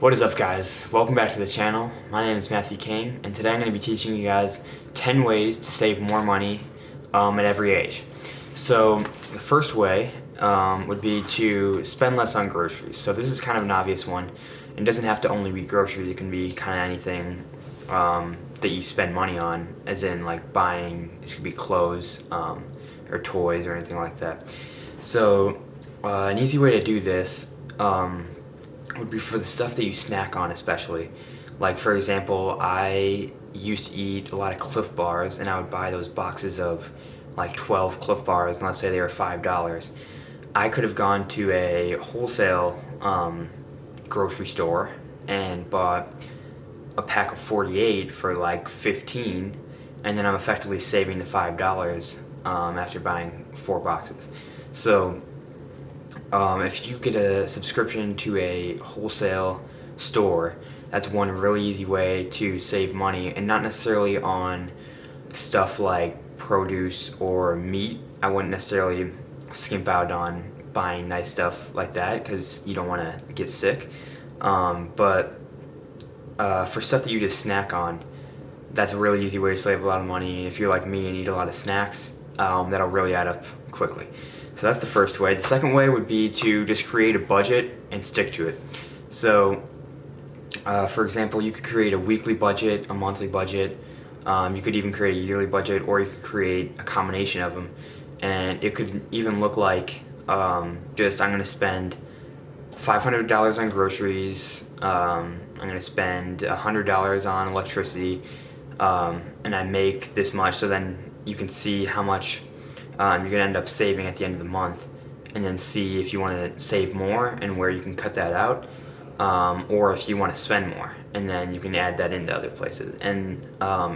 What is up, guys? Welcome back to the channel. My name is Matthew King, and today I'm going to be teaching you guys 10 ways to save more money at every age. So the first way would be to spend less on groceries. So this is kind of an obvious one. It doesn't have to only be groceries. It can be kind of anything that you spend money on, as in like buying. This could be clothes or toys or anything like that. So an easy way to do this would be for the stuff that you snack on, especially. Like, for example, I used to eat a lot of Cliff Bars, and I would buy those boxes of like 12 Cliff Bars, and let's say they were $5. I could have gone to a wholesale grocery store and bought a pack of 48 for like 15, and then I'm effectively saving the $5 after buying 4 boxes. So if you get a subscription to a wholesale store, that's one really easy way to save money, and not necessarily on stuff like produce or meat. I wouldn't necessarily skimp out on buying nice stuff like that because you don't want to get sick. But for stuff that you just snack on, that's a really easy way to save a lot of money. If you're like me and eat a lot of snacks, that'll really add up quickly. So that's the first way. The second way would be to just create a budget and stick to it. So for example, you could create a weekly budget, a monthly budget, you could even create a yearly budget, or you could create a combination of them. And it could even look like just I'm going to spend $500 on groceries, I'm going to spend $100 on electricity, and I make this much, so then you can see how much you're going to end up saving at the end of the month, and then see if you want to save more and where you can cut that out, or if you want to spend more, and then you can add that into other places. And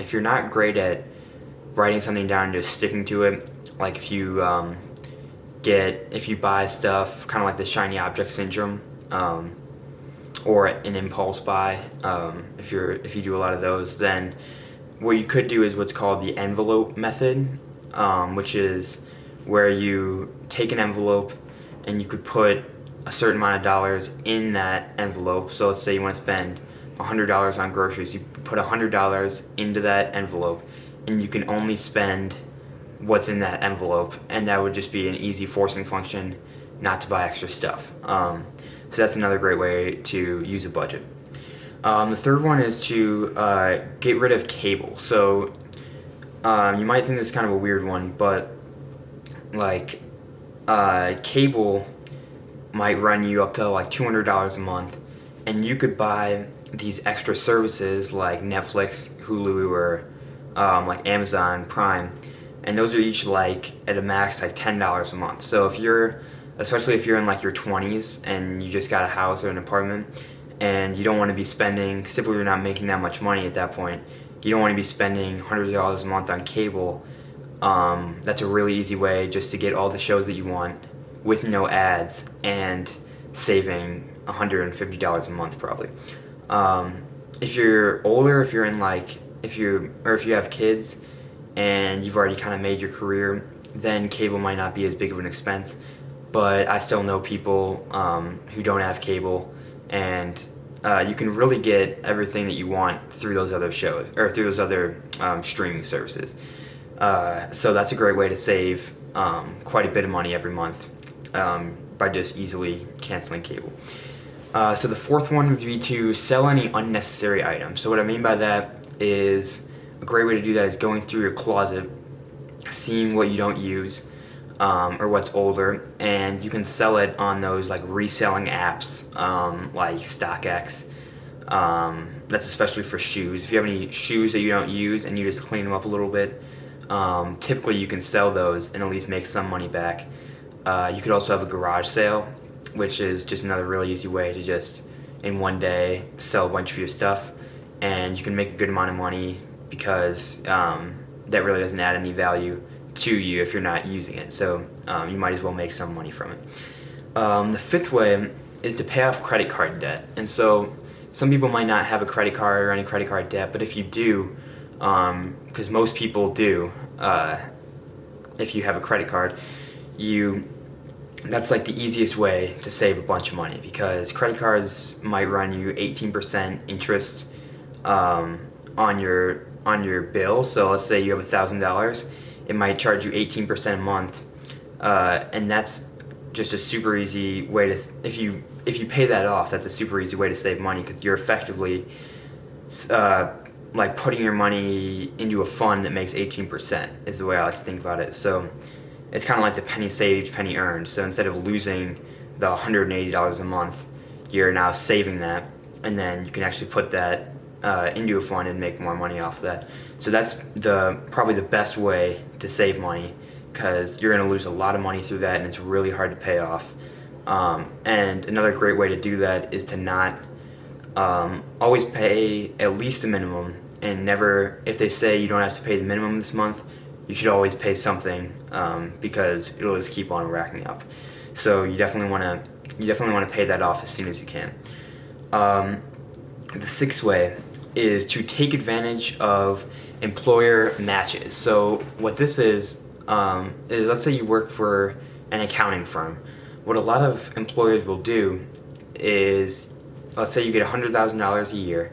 if you're not great at writing something down and just sticking to it, like if you buy stuff, kind of like the shiny object syndrome, or an impulse buy, if you do a lot of those, then what you could do is what's called the envelope method, which is where you take an envelope and you could put a certain amount of dollars in that envelope. So let's say you want to spend $100 on groceries. You put $100 into that envelope, and you can only spend what's in that envelope, and that would just be an easy forcing function not to buy extra stuff. So that's another great way to use a budget. The third one is to get rid of cable. So you might think this is kind of a weird one, but like cable might run you up to like $200 a month, and you could buy these extra services like Netflix, Hulu, or like Amazon Prime, and those are each like at a max like $10 a month. So especially if you're in like your 20s and you just got a house or an apartment, and you don't want to be spending, typically you're not making that much money at that point, you don't want to be spending hundreds of dollars a month on cable. That's a really easy way just to get all the shows that you want with no ads and saving $150 a month probably. If you're older, if you have kids and you've already kind of made your career, then cable might not be as big of an expense. But I still know people who don't have cable, and you can really get everything that you want through those other shows, or through those other streaming services. So that's a great way to save quite a bit of money every month by just easily canceling cable. So the fourth one would be to sell any unnecessary items. So what I mean by that is, a great way to do that is going through your closet, seeing what you don't use, or what's older, and you can sell it on those like reselling apps like StockX. That's especially for shoes. If you have any shoes that you don't use and you just clean them up a little bit, typically you can sell those and at least make some money back. You could also have a garage sale, which is just another really easy way to just in one day sell a bunch of your stuff, and you can make a good amount of money because that really doesn't add any value to you if you're not using it. So you might as well make some money from it. The fifth way is to pay off credit card debt. And so some people might not have a credit card or any credit card debt, but if you do, because most people do, if you have a credit card, you that's like the easiest way to save a bunch of money, because credit cards might run you 18% interest on your bill. So let's say you have $1,000, it might charge you 18% a month, and that's just a super easy way to, if you pay that off, that's a super easy way to save money, because you're effectively like putting your money into a fund that makes 18% is the way I like to think about it. So it's kind of like the penny saved, penny earned. So instead of losing the $180 a month, you're now saving that, and then you can actually put that into a fund and make more money off of that. So that's probably the best way to save money, because you're going to lose a lot of money through that, and it's really hard to pay off. And another great way to do that is to not always pay at least the minimum, and never, if they say you don't have to pay the minimum this month, you should always pay something, because it'll just keep on racking up. So you definitely want to pay that off as soon as you can. The sixth way is to take advantage of employer matches. So what this is let's say you work for an accounting firm. What a lot of employers will do is, let's say you get $100,000 a year,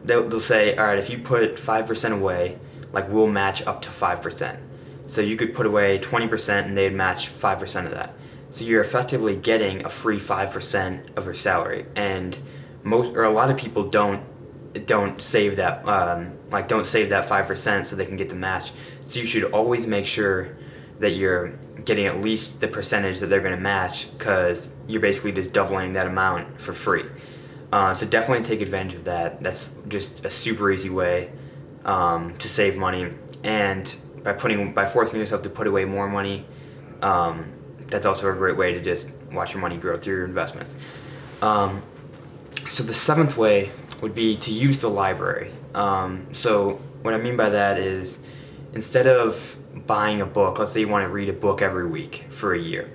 they'll say, all right, if you put 5% away, like, we'll match up to 5%. So you could put away 20% and they'd match 5% of that. So you're effectively getting a free 5% of your salary. And a lot of people don't save that, don't save that 5% so they can get the match. So you should always make sure that you're getting at least the percentage that they're going to match, because you're basically just doubling that amount for free. So definitely take advantage of that. That's just a super easy way to save money, and by forcing yourself to put away more money, that's also a great way to just watch your money grow through your investments. So the seventh way would be to use the library. So what I mean by that is, instead of buying a book, let's say you want to read a book every week for a year,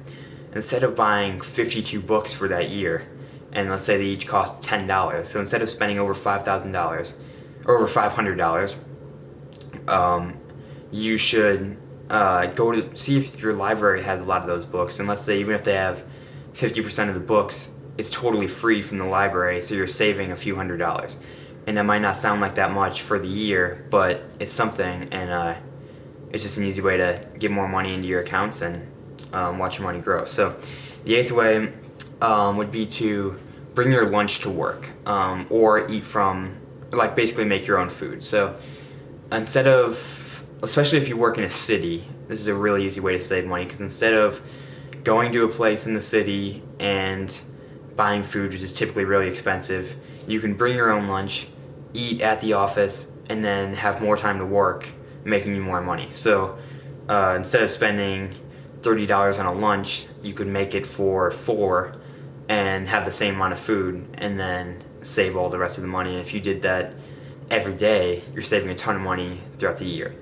instead of buying 52 books for that year, and let's say they each cost $10, so instead of spending over $5,000 or over $500, you should go to see if your library has a lot of those books. And let's say even if they have 50% of the books, it's totally free from the library, so you're saving a few $100s. And that might not sound like that much for the year, but it's something, and it's just an easy way to get more money into your accounts and watch your money grow. So the eighth way would be to bring your lunch to work, or eat from, like, basically make your own food. So instead of, especially if you work in a city, this is a really easy way to save money, because instead of going to a place in the city and buying food, which is typically really expensive, you can bring your own lunch, eat at the office, and then have more time to work, making you more money. So instead of spending $30 on a lunch, you could make it for $4 and have the same amount of food, and then save all the rest of the money. And if you did that every day, you're saving a ton of money throughout the year.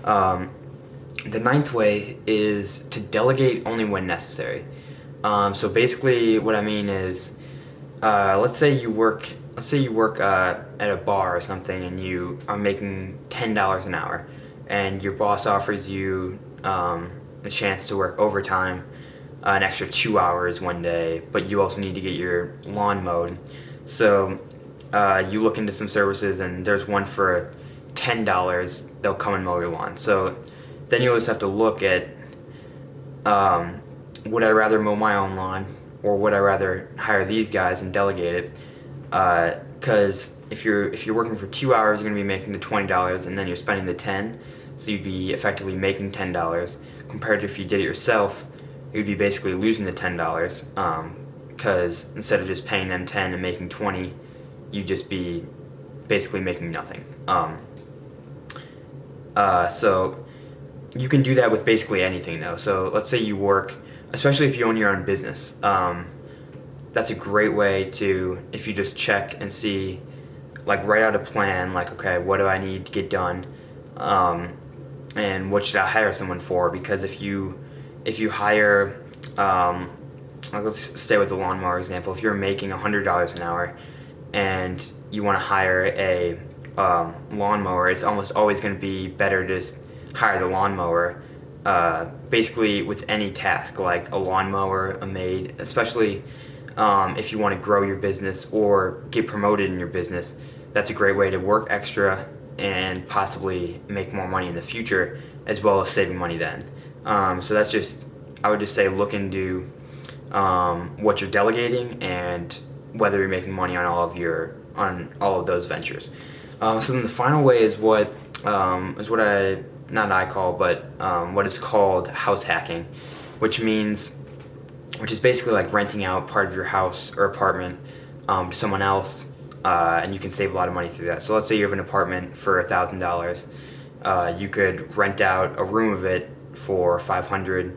The ninth way is to delegate only when necessary. So basically what I mean is, let's say you work at a bar or something, and you are making $10 an hour, and your boss offers you the chance to work overtime, an extra 2 hours one day, but you also need to get your lawn mowed. So you look into some services, and there's one for $10, they'll come and mow your lawn. So then you'll just have to look at, would I rather mow my own lawn, or would I rather hire these guys and delegate it? Because if you're working for 2 hours, you're going to be making the $20, and then you're spending the $10, so you'd be effectively making $10. Compared to if you did it yourself, you'd be basically losing the $10, because instead of just paying them $10 and making $20, you'd just be basically making nothing. So you can do that with basically anything, though. So let's say you work, especially if you own your own business. That's a great way to, if you just check and see, like, write out a plan, like, okay, what do I need to get done, and what should I hire someone for? Because if you hire, like, let's stay with the lawnmower example. If you're making $100 an hour and you want to hire a lawnmower, it's almost always going to be better to just hire the lawnmower basically with any task like a lawnmower, a maid, especially if you want to grow your business or get promoted in your business. That's a great way to work extra and possibly make more money in the future, as well as saving money then. So that's just, I would just say, look into what you're delegating and whether you're making money on all of those ventures. So then the final way is what I not I call, but what is called house hacking, which is basically like renting out part of your house or apartment to someone else, and you can save a lot of money through that. So let's say you have an apartment for $1,000, you could rent out a room of it for $500,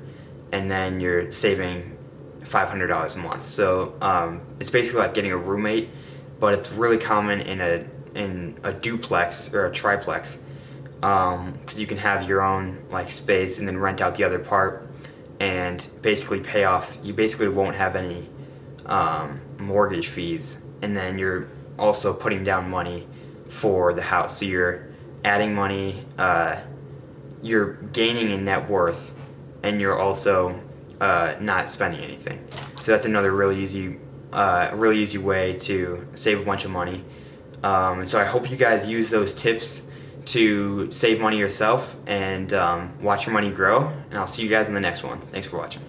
and then you're saving $500 a month. So it's basically like getting a roommate, but it's really common in a duplex or a triplex, because you can have your own like space and then rent out the other part and basically pay off. You basically won't have any mortgage fees, and then you're also putting down money for the house. So you're adding money, you're gaining in net worth, and you're also not spending anything. So that's another really easy way to save a bunch of money. And so I hope you guys use those tips to save money yourself and watch your money grow. And I'll see you guys in the next one. Thanks for watching.